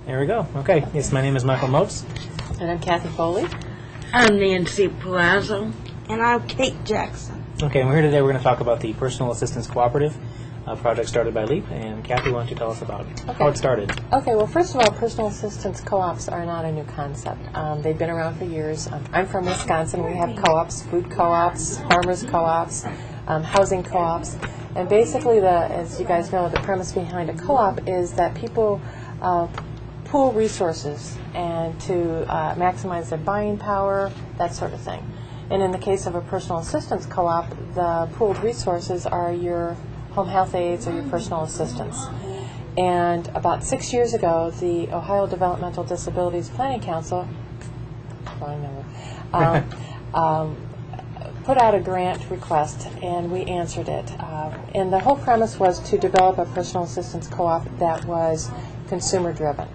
There we go. Okay. Yes, my name is Michael Moats. And I'm Kathy Foley. I'm Nancy Pallazo. And I'm Kate Jackson. Okay, and we're here today. We're going to talk about the Personal Assistance Cooperative, a project started by LEAP. And Kathy, why don't you tell us about how it started? Okay, well, first of all, personal assistance co-ops are not a new concept. They've been around for years. I'm from Wisconsin. We have co-ops, food co-ops, farmers co-ops, housing co-ops. And basically, as you guys know, the premise behind a co-op is that people pool resources and to maximize their buying power, that sort of thing. And in the case of a personal assistance co-op, the pooled resources are your home health aides or your personal assistants. And about 6 years ago, the Ohio Developmental Disabilities Planning Council put out a grant request, and we answered it. And the whole premise was to develop a personal assistance co-op that was consumer-driven.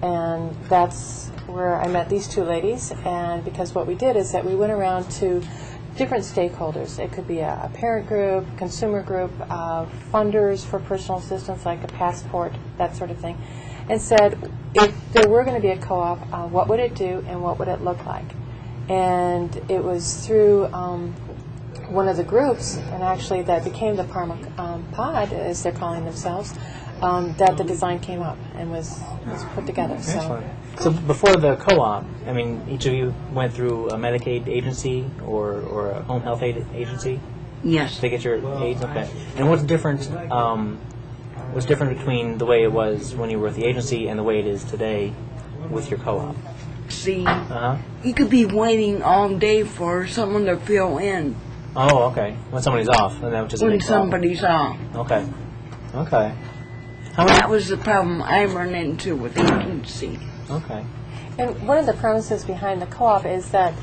And that's where I met these two ladies, and because what we did is that we went around to different stakeholders. It could be a parent group, consumer group, funders for personal assistance like a passport, that sort of thing, and said if there were going to be a co-op, what would it do and what would it look like? And it was through one of the groups, and actually that became the Parma Pod, as they're calling themselves, that the design came up and was put together. Excellent. So before the co-op, I mean, each of you went through a Medicaid agency or a home health aid agency Yes. to get your aids? Okay. And what's different between the way it was when you were with the agency and the way it is today with your co-op? See, Uh-huh. you could be waiting all day for someone to fill in Oh, okay. When somebody's off, and that just a when big problem. somebody's off. Okay. Okay. How many? That was the problem I run into with agency. Okay. And one of the premises behind the co-op is that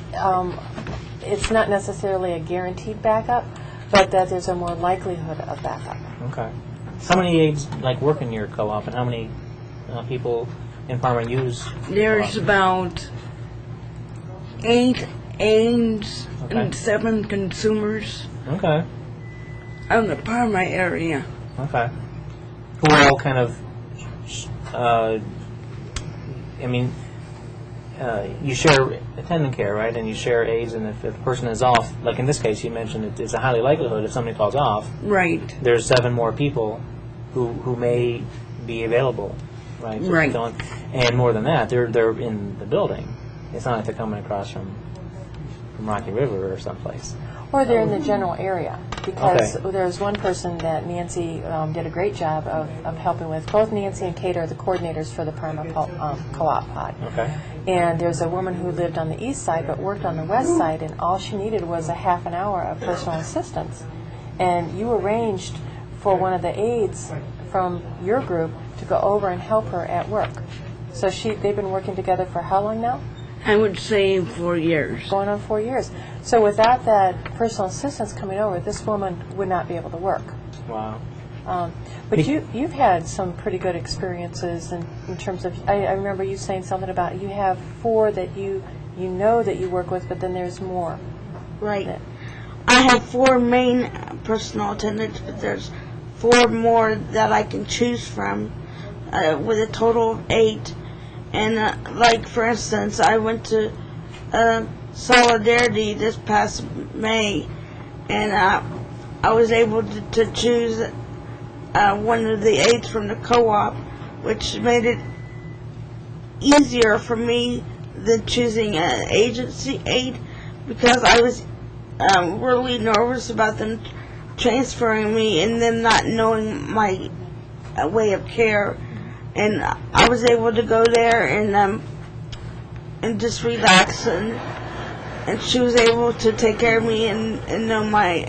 it's not necessarily a guaranteed backup, but that there's a more likelihood of backup. Okay. How many aides work in your co-op, and how many people in Parma use? There's co-op? about 8 aides Okay. and 7 consumers Okay. in the Parma area. Okay. Who are all kind of, you share attendant care, right? And you share aides, and if a person is off, like in this case, you mentioned it's a highly likelihood if somebody calls off, Right. there's 7 more people who may be available, right? to Right. fill in. And more than that, they're in the building. It's not like they're coming across from Rocky River or someplace. Or they're in the general area, because Okay. there's one person that Nancy did a great job of helping with. Both Nancy and Kate are the coordinators for the Parma Co-op Pod. Okay. And there's a woman who lived on the east side but worked on the west side, and all she needed was a half an hour of personal assistance. And you arranged for one of the aides from your group to go over and help her at work. So they've been working together for how long now? I would say 4 years. Going on 4 years. So without that personal assistance coming over, this woman would not be able to work. Wow. But you've had some pretty good experiences in terms of, I remember you saying something about you have 4 that you know that you work with, but then there's more. Right. I have 4 main personal attendants, but there's 4 more that I can choose from, with a total of 8. And like for instance, I went to Solidarity this past May, and I was able to choose one of the aides from the co-op, which made it easier for me than choosing an agency aide, because I was really nervous about them transferring me and them not knowing my way of care. And I was able to go there and just relax, and she was able to take care of me and know my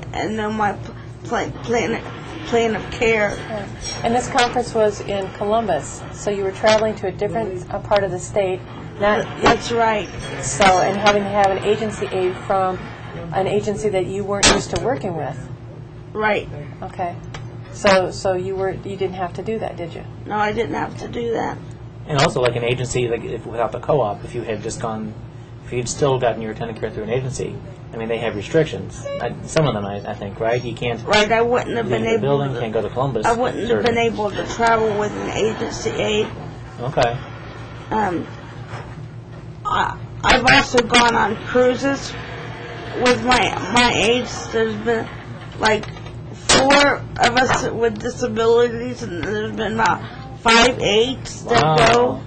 plan of care. And this conference was in Columbus, so you were traveling to a different part of the state. That's right. So, and having to have an agency aide from an agency that you weren't used to working with. Right. Okay. So you didn't have to do that, did you? No, I didn't have to do that. And also, like an agency, like without the co-op, if you'd still gotten your attendant care through an agency, I mean, they have restrictions. Some of them, I think, right? You can't. Right, I wouldn't have been leave the able. building, can't go to Columbus. I wouldn't have been able to travel with an agency aide. Okay. I've also gone on cruises with my aides. There's been like 4 of us with disabilities, and there's been about 5 aides that go.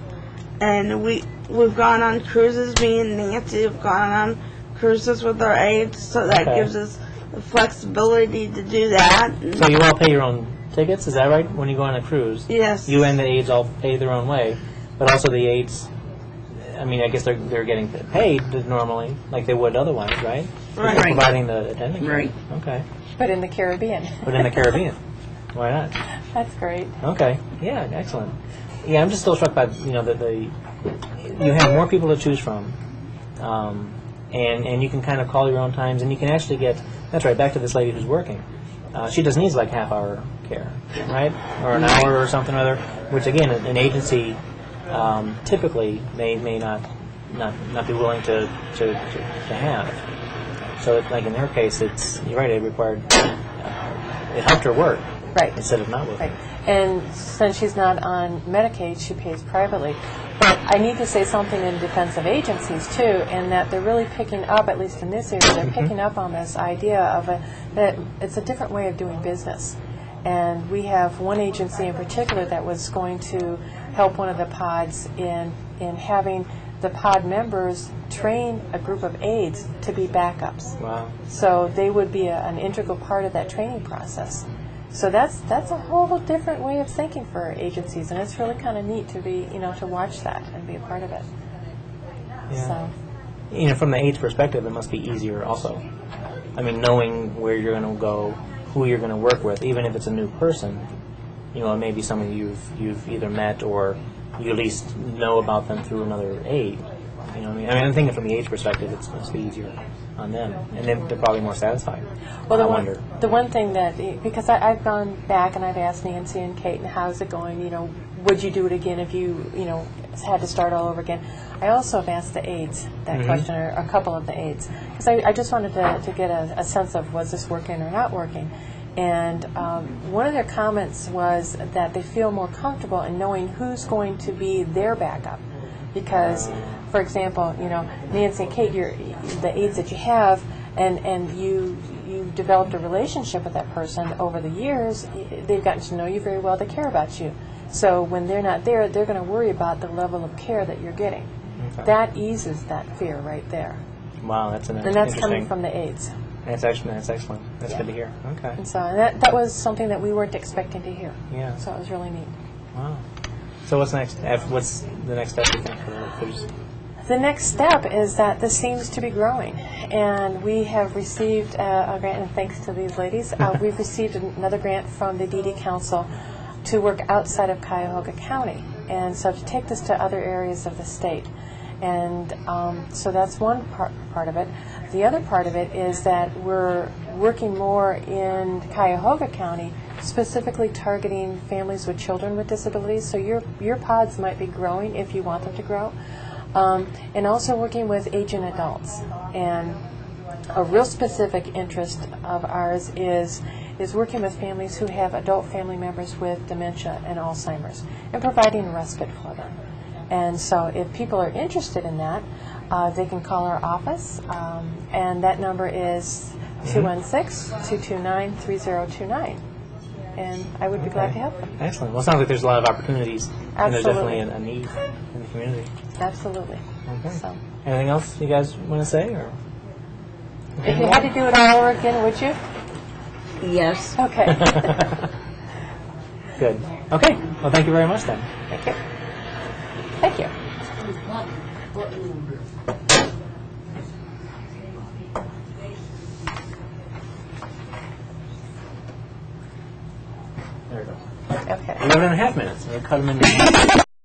And we've gone on cruises. Me and Nancy have gone on cruises with our aides, so that gives us the flexibility to do that. So you all pay your own tickets, is that right? When you go on a cruise, Yes. you and the aides all pay their own way, but also the aides. I mean, I guess they're getting paid normally, like they would otherwise, right? Right. They're providing the attending. Right. Okay. But in the Caribbean. But in the Caribbean, why not? That's great. Okay. Yeah. Excellent. Yeah, I'm just still struck by that you have more people to choose from, and you can kind of call your own times, and you can actually get. That's right. Back to this lady who's working. She just needs like half-hour care, right, or an hour or something or other. Which again, an agency typically may not be willing to have. So, like in her case, you're right. It required. It helped her work, Right. instead of not working. Right. And since she's not on Medicaid, she pays privately. But I need to say something in defense of agencies, too, and that they're really picking up, at least in this area, they're picking up on this idea of that it's a different way of doing business. And we have one agency in particular that was going to help one of the pods in having the pod members train a group of aides to be backups. Wow. So they would be an integral part of that training process. So that's a whole different way of thinking for agencies, and it's really kind of neat to be, to watch that and be a part of it. Yeah. So, From the aide's perspective, it must be easier also. I mean, knowing where you're going to go, who you're going to work with, even if it's a new person, it may be someone you've either met or you at least know about them through another aide. You know what I mean? I'm thinking from the aide's perspective, it must be easier on them, and then they're probably more satisfied. well, I wonder. The one thing that, because I've gone back and I've asked Nancy and Kate, and how's it going? Would you do it again if you had to start all over again? I also have asked the aides that question, or a couple of the aides, because I just wanted to get a sense of, was this working or not working? And one of their comments was that they feel more comfortable in knowing who's going to be their backup. Because, for example, Nancy and Kate, the aides that you have, and you developed a relationship with that person over the years, they've gotten to know you very well, they care about you. So when they're not there, they're going to worry about the level of care that you're getting. Okay. That eases that fear right there. Wow, that's And that's interesting. coming from the aides. That's excellent. That's Yeah. good to hear. Okay. And so that was something that we weren't expecting to hear. Yeah. So it was really neat. Wow. So what's next? What's the next step, you think, for the The next step is that this seems to be growing, and we have received a grant, and thanks to these ladies, we've received another grant from the DD Council to work outside of Cuyahoga County, and so to take this to other areas of the state. And so that's one part of it. The other part of it is that we're working more in Cuyahoga County, specifically targeting families with children with disabilities. So your pods might be growing if you want them to grow. And also working with aging adults. And a real specific interest of ours is working with families who have adult family members with dementia and Alzheimer's, and providing respite for them. And so if people are interested in that, they can call our office, and that number is 216-229-3029. And I would be glad to help them. Excellent. Well, it sounds like there's a lot of opportunities, and there's Absolutely. definitely a need in the community. Absolutely. Okay. So, Anything else you guys want to say? Or? if you had to do it all over again, would you? Yes. Okay. Good. Okay. Well, thank you very much then. Thank you. Thank you. There we go. Okay. 11 and a half minutes. We'll cut them in.